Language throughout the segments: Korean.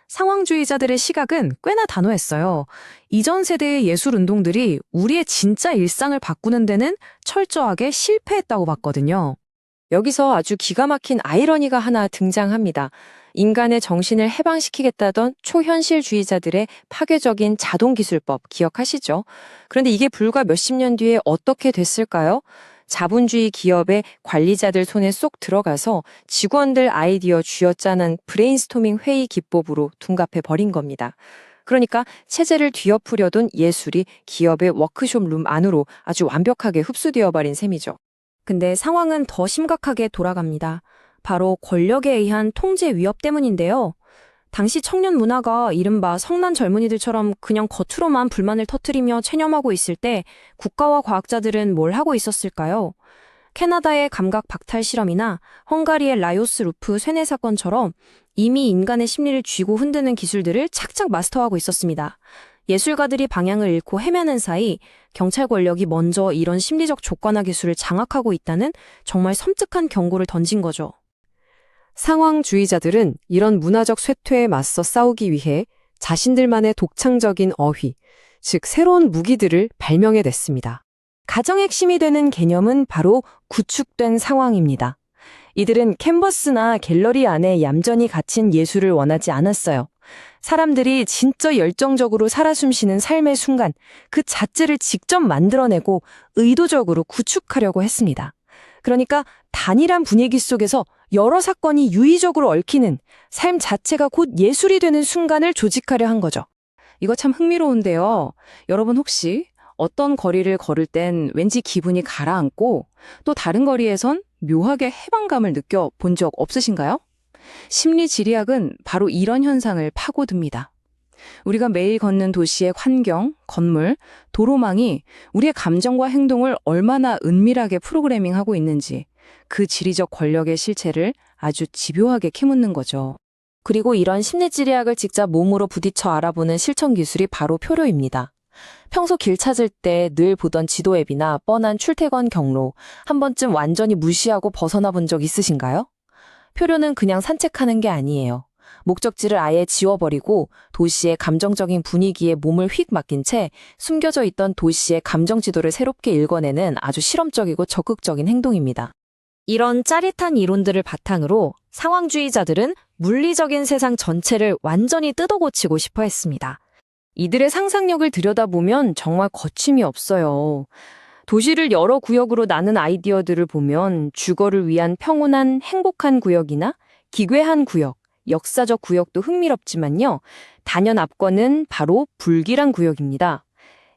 상황주의자들의 시각은 꽤나 단호했어요. 이전 세대의 예술 운동들이 우리의 진짜 일상을 바꾸는 데는 철저하게 실패했다고 봤거든요. 여기서 아주 기가 막힌 아이러니가 하나 등장합니다. 인간의 정신을 해방시키겠다던 초현실주의자들의 파괴적인 자동기술법 기억하시죠? 그런데 이게 불과 몇십 년 뒤에 어떻게 됐을까요? 자본주의 기업의 관리자들 손에 쏙 들어가서 직원들 아이디어 쥐어짜는 브레인스토밍 회의 기법으로 둔갑해 버린 겁니다. 그러니까 체제를 뒤엎으려던 예술이 기업의 워크숍 룸 안으로 아주 완벽하게 흡수되어 버린 셈이죠. 근데 상황은 더 심각하게 돌아갑니다. 바로 권력에 의한 통제 위협 때문인데요. 당시 청년 문화가 이른바 성난 젊은이들처럼 그냥 겉으로만 불만을 터뜨리며 체념하고 있을 때 국가와 과학자들은 뭘 하고 있었을까요? 캐나다의 감각 박탈 실험이나 헝가리의 라요스 루프 쇠뇌 사건처럼 이미 인간의 심리를 쥐고 흔드는 기술들을 착착 마스터하고 있었습니다. 예술가들이 방향을 잃고 헤매는 사이 경찰 권력이 먼저 이런 심리적 조건화 기술을 장악하고 있다는 정말 섬뜩한 경고를 던진 거죠. 상황주의자들은 이런 문화적 쇠퇴에 맞서 싸우기 위해 자신들만의 독창적인 어휘, 즉 새로운 무기들을 발명해냈습니다. 가장 핵심이 되는 개념은 바로 구축된 상황입니다. 이들은 캔버스나 갤러리 안에 얌전히 갇힌 예술을 원하지 않았어요. 사람들이 진짜 열정적으로 살아 숨쉬는 삶의 순간, 그 자체를 직접 만들어내고 의도적으로 구축하려고 했습니다. 그러니까 단일한 분위기 속에서 여러 사건이 유의적으로 얽히는 삶 자체가 곧 예술이 되는 순간을 조직하려 한 거죠. 이거 참 흥미로운데요. 여러분 혹시 어떤 거리를 걸을 땐 왠지 기분이 가라앉고 또 다른 거리에선 묘하게 해방감을 느껴본 적 없으신가요? 심리지리학은 바로 이런 현상을 파고듭니다. 우리가 매일 걷는 도시의 환경, 건물, 도로망이 우리의 감정과 행동을 얼마나 은밀하게 프로그래밍하고 있는지 그 지리적 권력의 실체를 아주 집요하게 캐묻는 거죠. 그리고 이런 심리지리학을 직접 몸으로 부딪혀 알아보는 실천 기술이 바로 표류입니다. 평소 길 찾을 때 늘 보던 지도 앱이나 뻔한 출퇴근 경로 한 번쯤 완전히 무시하고 벗어나 본 적 있으신가요? 표류는 그냥 산책하는 게 아니에요. 목적지를 아예 지워버리고 도시의 감정적인 분위기에 몸을 휙 맡긴 채 숨겨져 있던 도시의 감정 지도를 새롭게 읽어내는 아주 실험적이고 적극적인 행동입니다. 이런 짜릿한 이론들을 바탕으로 상황주의자들은 물리적인 세상 전체를 완전히 뜯어고치고 싶어 했습니다. 이들의 상상력을 들여다보면 정말 거침이 없어요. 도시를 여러 구역으로 나눈 아이디어들을 보면 주거를 위한 평온한 행복한 구역이나 기괴한 구역, 역사적 구역도 흥미롭지만요. 단연 앞권은 바로 불길한 구역입니다.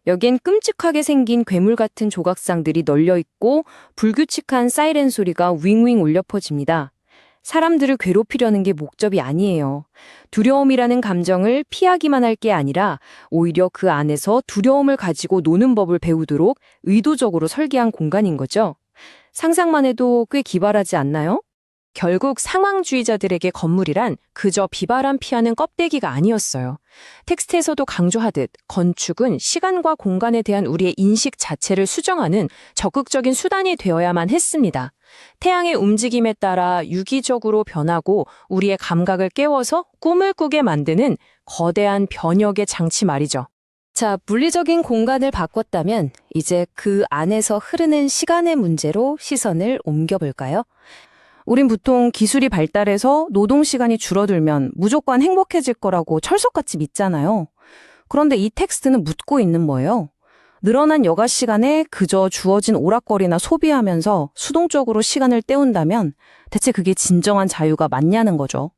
여기엔 끔찍하게 생긴 괴물 같은 조각상들이 널려 있고 불규칙한 사이렌 소리가 윙윙 울려 퍼집니다. 사람들을 괴롭히려는 게 목적이 아니에요. 두려움이라는 감정을 피하기만 할 게 아니라 오히려 그 안에서 두려움을 가지고 노는 법을 배우도록 의도적으로 설계한 공간인 거죠. 상상만 해도 꽤 기발하지 않나요? 결국 상황주의자들에게 건물이란 그저 비바람 피하는 껍데기가 아니었어요. 텍스트에서도 강조하듯 건축은 시간과 공간에 대한 우리의 인식 자체를 수정하는 적극적인 수단이 되어야만 했습니다. 태양의 움직임에 따라 유기적으로 변하고 우리의 감각을 깨워서 꿈을 꾸게 만드는 거대한 변혁의 장치 말이죠. 자, 물리적인 공간을 바꿨다면 이제 그 안에서 흐르는 시간의 문제로 시선을 옮겨볼까요? 우린 보통 기술이 발달해서 노동시간이 줄어들면 무조건 행복해질 거라고 철석같이 믿잖아요. 그런데 이 텍스트는 묻고 있는 거예요. 늘어난 여가 시간에 그저 주어진 오락거리나 소비하면서 수동적으로 시간을 때운다면 대체 그게 진정한 자유가 맞냐는 거죠.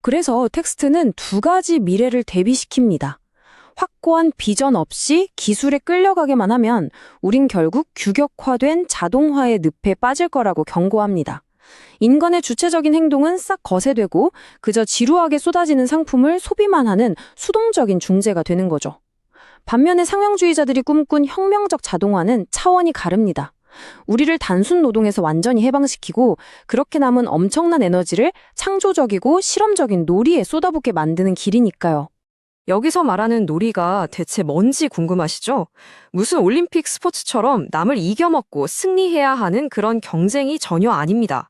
그래서 텍스트는 두 가지 미래를 대비시킵니다. 확고한 비전 없이 기술에 끌려가게만 하면 우린 결국 규격화된 자동화의 늪에 빠질 거라고 경고합니다. 인간의 주체적인 행동은 싹 거세되고 그저 지루하게 쏟아지는 상품을 소비만 하는 수동적인 중재가 되는 거죠. 반면에 상황주의자들이 꿈꾼 혁명적 자동화는 차원이 다릅니다. 우리를 단순 노동에서 완전히 해방시키고 그렇게 남은 엄청난 에너지를 창조적이고 실험적인 놀이에 쏟아붓게 만드는 길이니까요. 여기서 말하는 놀이가 대체 뭔지 궁금하시죠? 무슨 올림픽 스포츠처럼 남을 이겨먹고 승리해야 하는 그런 경쟁이 전혀 아닙니다.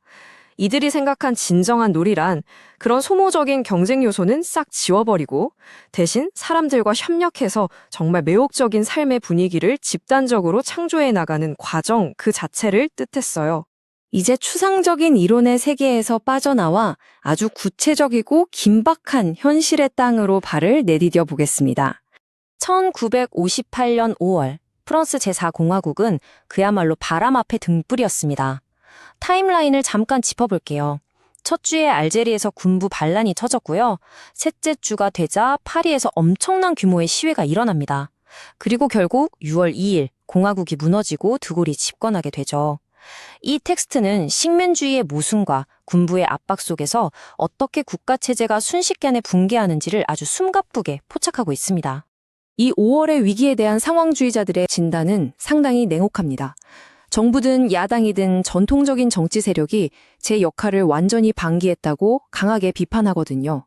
이들이 생각한 진정한 놀이란 그런 소모적인 경쟁 요소는 싹 지워버리고 대신 사람들과 협력해서 정말 매혹적인 삶의 분위기를 집단적으로 창조해 나가는 과정 그 자체를 뜻했어요. 이제 추상적인 이론의 세계에서 빠져나와 아주 구체적이고 긴박한 현실의 땅으로 발을 내디뎌 보겠습니다. 1958년 5월 프랑스 제4공화국은 그야말로 바람 앞에 등불이었습니다. 타임라인을 잠깐 짚어볼게요. 첫 주에 알제리에서 군부 반란이 터졌고요. 셋째 주가 되자 파리에서 엄청난 규모의 시위가 일어납니다. 그리고 결국 6월 2일 공화국이 무너지고 드골이 집권하게 되죠. 이 텍스트는 식민주의의 모순과 군부의 압박 속에서 어떻게 국가체제가 순식간에 붕괴하는지를 아주 숨가쁘게 포착하고 있습니다. 이 5월의 위기에 대한 상황주의자들의 진단은 상당히 냉혹합니다. 정부든 야당이든 전통적인 정치 세력이 제 역할을 완전히 방기했다고 강하게 비판하거든요.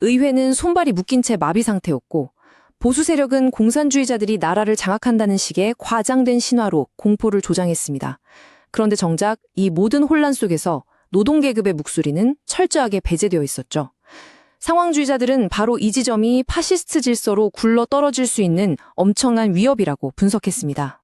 의회는 손발이 묶인 채 마비 상태였고 보수 세력은 공산주의자들이 나라를 장악한다는 식의 과장된 신화로 공포를 조장했습니다. 그런데 정작 이 모든 혼란 속에서 노동계급의 목소리는 철저하게 배제되어 있었죠. 상황주의자들은 바로 이 지점이 파시스트 질서로 굴러 떨어질 수 있는 엄청난 위협이라고 분석했습니다.